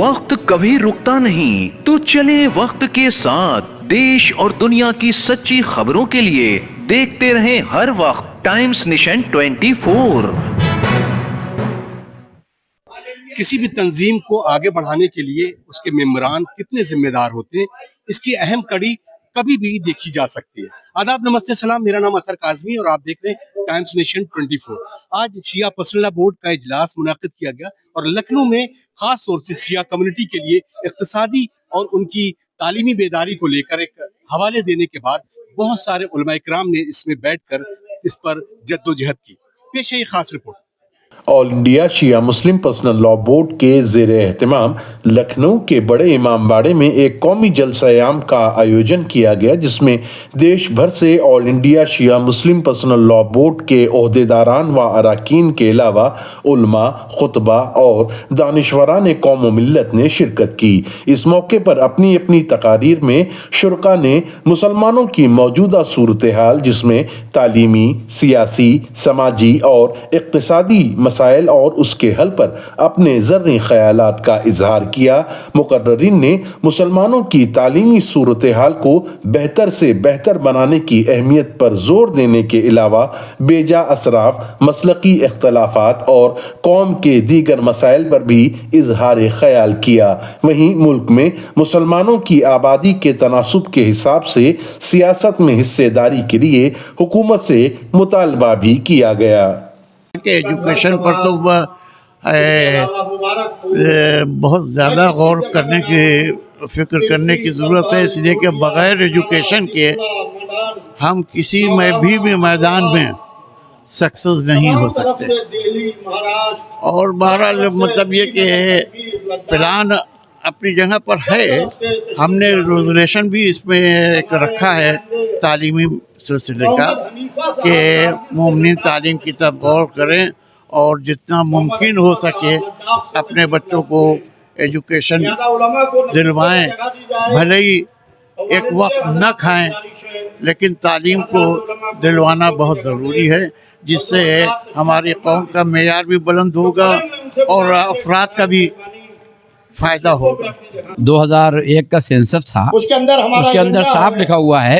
वक्त कभी रुकता नहीं, तो चले वक्त के साथ। देश और दुनिया की सच्ची खबरों के लिए देखते रहें हर वक्त टाइम्स नेशन 24। किसी भी तंजीम को आगे बढ़ाने के लिए उसके मेंबरान कितने जिम्मेदार होते हैं, इसकी अहम कड़ी कभी भी देखी जा सकती है। आदाब, नमस्ते, सलाम। मेरा नाम अतर काज़मी और आप देख रहे हैं टाइम्स नेशन 24। आज शिया पर्सनल लॉ बोर्ड का इजलास मुनाकिद किया गया और लखनऊ में खास तौर से शिया कम्युनिटी के लिए इक्तिसादी और उनकी तालीमी बेदारी को लेकर एक हवाले देने के बाद बहुत सारे उलमा इकराम ने इसमें बैठकर इस पर जद्दोजहद की। पेश है ये खास रिपोर्ट। ऑल इंडिया शिया मुस्लिम पर्सनल लॉ बोर्ड के ज़ेरे एहतमाम लखनऊ के बड़े इमाम बाड़े में एक कौमी जलसा-ए-आम का आयोजन किया गया, जिसमें देश भर से ऑल इंडिया शिया मुस्लिम पर्सनल लॉ बोर्ड के ओहदेदारान व अराकीन के अलावा उलमा, खुतबा और दानिशवरान कौम व मिल्लत ने शिरकत की। इस मौके पर अपनी अपनी तकारीर में शुरका ने मुसलमानों की मौजूदा सूरत हाल, जिसमें तालीमी, सियासी, समाजी और इक्तिसादी मसाइल और उसके हल पर अपने ज़र्री ख़यालात का इजहार किया। मुकर्ररीन ने मुसलमानों की तालीमी सूरत हाल को बेहतर से बेहतर बनाने की अहमियत पर जोर देने के अलावा बेजा असराफ, मसलकी इख्तलाफात और कौम के दीगर मसाइल पर भी इजहार ख़याल किया। वहीं मुल्क में मुसलमानों की आबादी के तनासुब के हिसाब से सियासत में हिस्सेदारी के लिए हुकूमत से मुतालबा भी किया गया। के एजुकेशन पर तो बहुत ज़्यादा गौर करने की फिक्र करने की ज़रूरत है, इसलिए कि बग़ैर एजुकेशन के हम किसी में भी मैदान में सक्सेस नहीं हो सकते। और बहरहाल मतलब ये कि प्लान अपनी जगह पर है। हमने रेजोल्यूशन भी इसमें एक रखा है तालीमी सिलसिले का कि मोमिन तालीम की तरफ गौर करें और जितना मुमकिन हो सके अपने बच्चों को एजुकेशन दिलवाएं। भले ही एक वक्त न खाएं, लेकिन तालीम को दिलवाना बहुत ज़रूरी है, जिससे हमारी कौम का मेयार भी बुलंद होगा और अफराद का भी फायदा होगा। 2001 का सेंसस था, उसके अंदर साफ लिखा हुआ है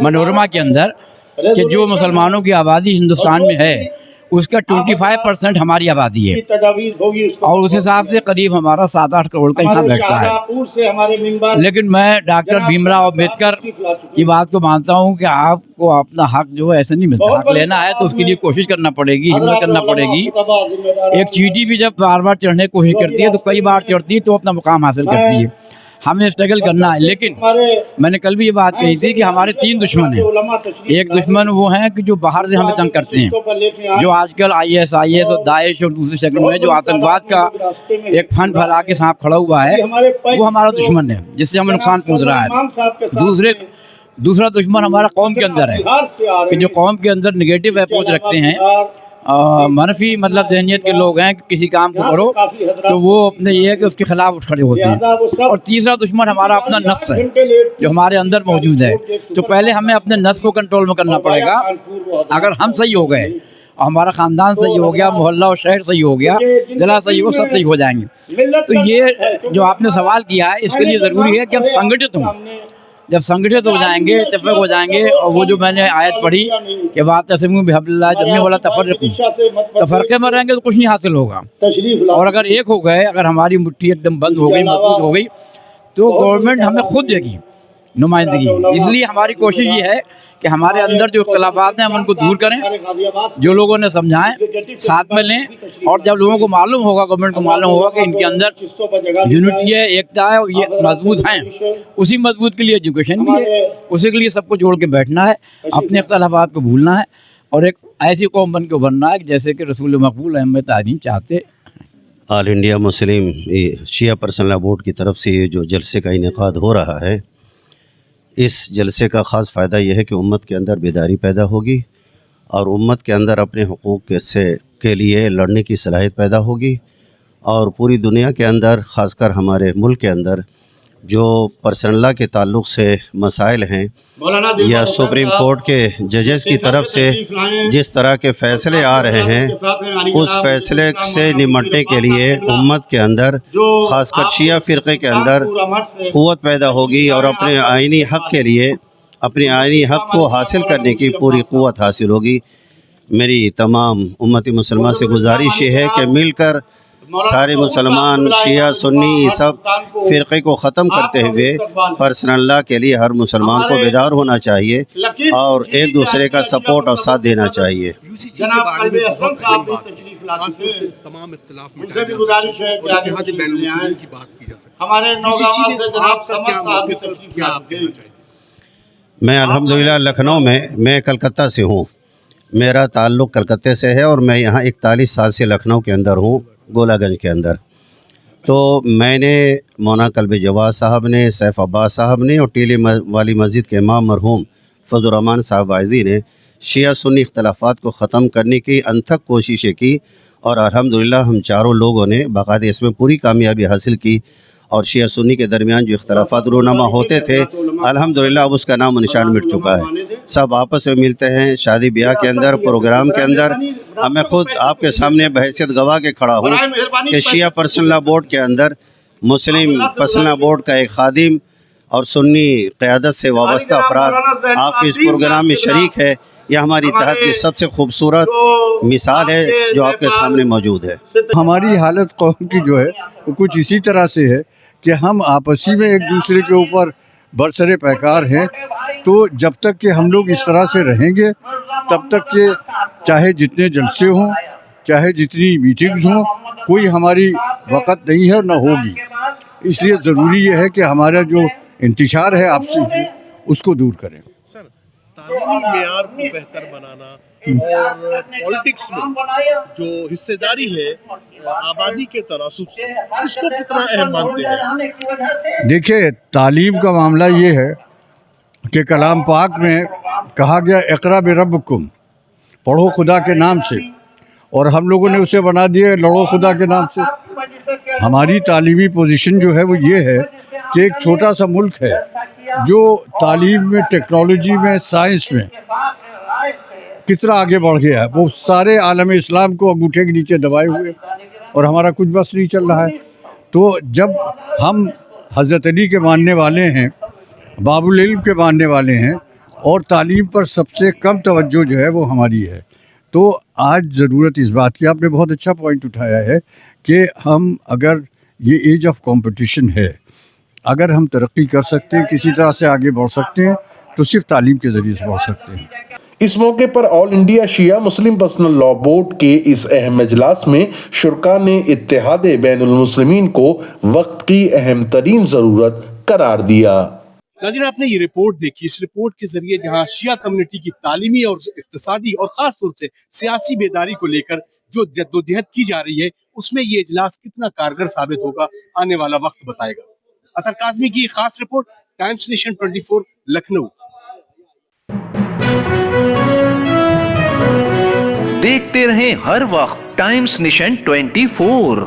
मनोरमा के अंदर कि जो मुसलमानों की आबादी हिंदुस्तान में है उसका 25% हमारी आबादी है और उस हिसाब से करीब हमारा 7-8 करोड़ का यहाँ बैठता है। लेकिन मैं डॉक्टर भीमराव अम्बेडकर की बात को मानता हूँ कि आपको अपना हक जो है ऐसे नहीं मिलता। हक लेना है तो उसके लिए कोशिश करना पड़ेगी, हिम्मत करना पड़ेगी। एक चींटी भी जब बार बार चढ़ने की कोशिश करती है तो कई बार चढ़ती है तो अपना मुकाम हासिल करती है। हमें स्ट्रगल करना है। लेकिन मैंने कल भी ये बात कही थी कि हमारे 3 दुश्मन हैं। एक दुश्मन वो हैं कि जो बाहर से हमें तंग करते हैं, जो आजकल ISIS और दाइश और दूसरे शक्ल में जो आतंकवाद का एक फंड फैला के सांप खड़ा हुआ है, वो हमारा दुश्मन है, जिससे हमें नुकसान पहुँच रहा है। दूसरा दुश्मन हमारा कौम के अंदर है कि जो कौम के अंदर निगेटिव अप्रोच रखते हैं, मनफी मतलब जहनियत के लोग हैं कि किसी काम को करो तो वो अपने ये है कि उसके खिलाफ उठ खड़े होते हैं। और तीसरा दुश्मन हमारा अपना नफ्स है जो हमारे अंदर मौजूद है। तो पहले हमें अपने नफ्स को कंट्रोल में करना पड़ेगा। अगर हम सही हो गए और हमारा ख़ानदान सही हो गया, मोहल्ला और शहर सही हो गया, ज़िला सही हो, सब सही हो जाएंगे। तो ये जो आपने सवाल किया है, इसके लिए ज़रूरी है कि हम संगठित हों। जब संगठित हो जाएंगे, इत्तेफाक हो जाएंगे, और वो जो मैंने आयत पढ़ी कि वातसिमू बिहब्लिल्लाह जमीअन वला तफर्रकू, तफरके में रहेंगे तो कुछ नहीं हासिल होगा। और अगर एक हो गए, अगर हमारी मुट्ठी एकदम बंद हो गई, मजबूत हो गई, तो गवर्नमेंट हमें खुद देगी नुमाइंदगी। इसलिए हमारी कोशिश ये है कि हमारे अंदर जो इख्तिलाफात हैं हम उनको दूर करें, जो लोगों ने समझाएं साथ में लें। और जब लोगों को मालूम होगा, गवर्नमेंट को मालूम होगा कि इनके अंदर यूनिटी है, एकता है और ये मजबूत हैं, उसी मजबूत के लिए एजुकेशन भी है, उसी के लिए सबको जोड़ के बैठना है, अपने इख्तिलाफात को भूलना है और एक ऐसी कौम बन के उभरना है जैसे कि रसूल मकबूल अहमद तारीम चाहते। ऑल इंडिया मुस्लिम शिया पर्सनल लॉ बोर्ड की तरफ से ये जो जलसे का इनेकाद हो रहा है, इस जलसे का ख़ास फ़ायदा यह है कि उम्मत के अंदर बेदारी पैदा होगी और उम्मत के अंदर अपने हुकूक़ के लिए लड़ने की सलाहियत पैदा होगी। और पूरी दुनिया के अंदर, ख़ासकर हमारे मुल्क के अंदर جو پرسنل لا کے تعلق سے مسائل ہیں یا سپریم کورٹ کے ججز کی طرف سے جس طرح کے فیصلے آ رہے ہیں اس فیصلے سے نمٹنے کے لیے امت کے اندر خاص کر شیعہ فرقے کے اندر قوت پیدا ہوگی اور اپنے آئینی حق کے لیے اپنے آئینی حق کو حاصل کرنے کی پوری قوت حاصل ہوگی۔ میری تمام امت مسلمہ سے گزارش یہ ہے کہ مل کر سارے مسلمان شیعہ سنی سب فرقے کو ختم کرتے ہوئے پرسنل لا کے لیے ہر مسلمان کو بیدار ہونا چاہیے اور ایک دوسرے کا سپورٹ اور ساتھ دینا چاہیے۔ تمام اختلاف مٹائے جا سکتے ہیں اور اتحاد بین المسلمین کی بات کی جا سکتی ہے۔ آپ کا کیا موقف ہے؟ کیا آپ کہنا چاہیں؟ میں الحمدللہ لکھنؤ میں کلکتہ سے ہوں، میرا تعلق کلکتہ سے ہے اور میں یہاں 41 سال سے لکھنؤ کے اندر ہوں، گولہ گنج کے اندر۔ تو میں نے مولانا کلب جواد صاحب نے، سیف عباس صاحب نے اور ٹیلی والی مسجد کے امام مرحوم فضل الرحمان صاحب وائزی نے شیعہ سنی اختلافات کو ختم کرنے کی انتھک کوششیں کی اور الحمدللہ ہم چاروں لوگوں نے باقاعدہ اس میں پوری کامیابی حاصل کی اور شیعہ سنی کے درمیان جو اختلافات رونما ہوتے تھے الحمدللہ اب اس کا نام و نشان مٹ چکا ہے۔ سب آپس میں ملتے ہیں، شادی بیاہ کے اندر، پروگرام کے اندر۔ میں خود آپ کے سامنے بحیثیت گواہ کے کھڑا ہوں کہ شیعہ پرسنل لا بورڈ کے اندر مسلم پرسنل لا بورڈ کا ایک خادم اور سنی قیادت سے وابستہ افراد آپ کے اس پروگرام میں شریک ہے۔ یہ ہماری اتحاد کی سب سے خوبصورت مثال ہے جو آپ کے سامنے موجود ہے۔ ہماری حالت قوم کی جو ہے وہ کچھ اسی طرح سے ہے کہ ہم آپسی میں ایک دوسرے کے اوپر برسر پیکار ہیں، تو جب تک کہ ہم لوگ اس طرح سے رہیں گے تب تک کہ چاہے جتنے جلسے ہوں، چاہے جتنی میٹنگز ہوں، کوئی ہماری وقت نہیں ہے اور نہ ہوگی۔ اس لیے ضروری یہ ہے کہ ہمارا جو انتشار ہے آپسی اس کو دور کریں۔ سر، تعلیمی معیار کو بہتر بنانا اور پولیٹکس میں جو حصہ داری ہے آبادی کے تناسب سے، اس کو کتنا اہم مانتے ہیں؟ دیکھیے، تعلیم کا معاملہ یہ ہے کہ کلام پاک میں کہا گیا اقرا بربکم، پڑھو خدا کے نام سے، اور ہم لوگوں نے اسے بنا دیا لڑو خدا کے نام سے۔ ہماری تعلیمی پوزیشن جو ہے وہ یہ ہے کہ ایک چھوٹا سا ملک ہے جو تعلیم میں، ٹیکنالوجی میں، سائنس میں کتنا آگے بڑھ گیا ہے، وہ سارے عالم اسلام کو انگوٹھے کے نیچے دبائے ہوئے، اور ہمارا کچھ بس نہیں چل رہا ہے۔ تو جب ہم حضرت علی کے ماننے والے ہیں، باب العلم کے ماننے والے ہیں، اور تعلیم پر سب سے کم توجہ جو ہے وہ ہماری ہے، تو آج ضرورت اس بات کی، آپ نے بہت اچھا پوائنٹ اٹھایا ہے کہ ہم اگر یہ ایج آف کمپٹیشن ہے، اگر ہم ترقی کر سکتے ہیں، کسی طرح سے آگے بڑھ سکتے ہیں، تو صرف تعلیم کے ذریعے سے بڑھ سکتے ہیں۔ اس موقع پر آل انڈیا شیعہ مسلم پرسنل لا بورڈ کے اس اہم اجلاس میں شرکاء نے اتحاد بین المسلمین کو وقت کی اہم ترین ضرورت قرار دیا۔ ناظرین، آپ نے یہ رپورٹ دیکھی، اس رپورٹ کے ذریعے جہاں شیعہ کمیونٹی کی تعلیمی اور اقتصادی اور خاص طور سے سیاسی بیداری کو لے کر جو جدوجہد کی جا رہی ہے، اس میں یہ اجلاس کتنا کارگر ثابت ہوگا آنے والا وقت بتائے گا۔ اطہر کاظمی کی خاص رپورٹ، ٹائمز نیشن 24 لکھنؤ۔ دیکھتے رہیں ہر وقت ٹائمز نیشن 24۔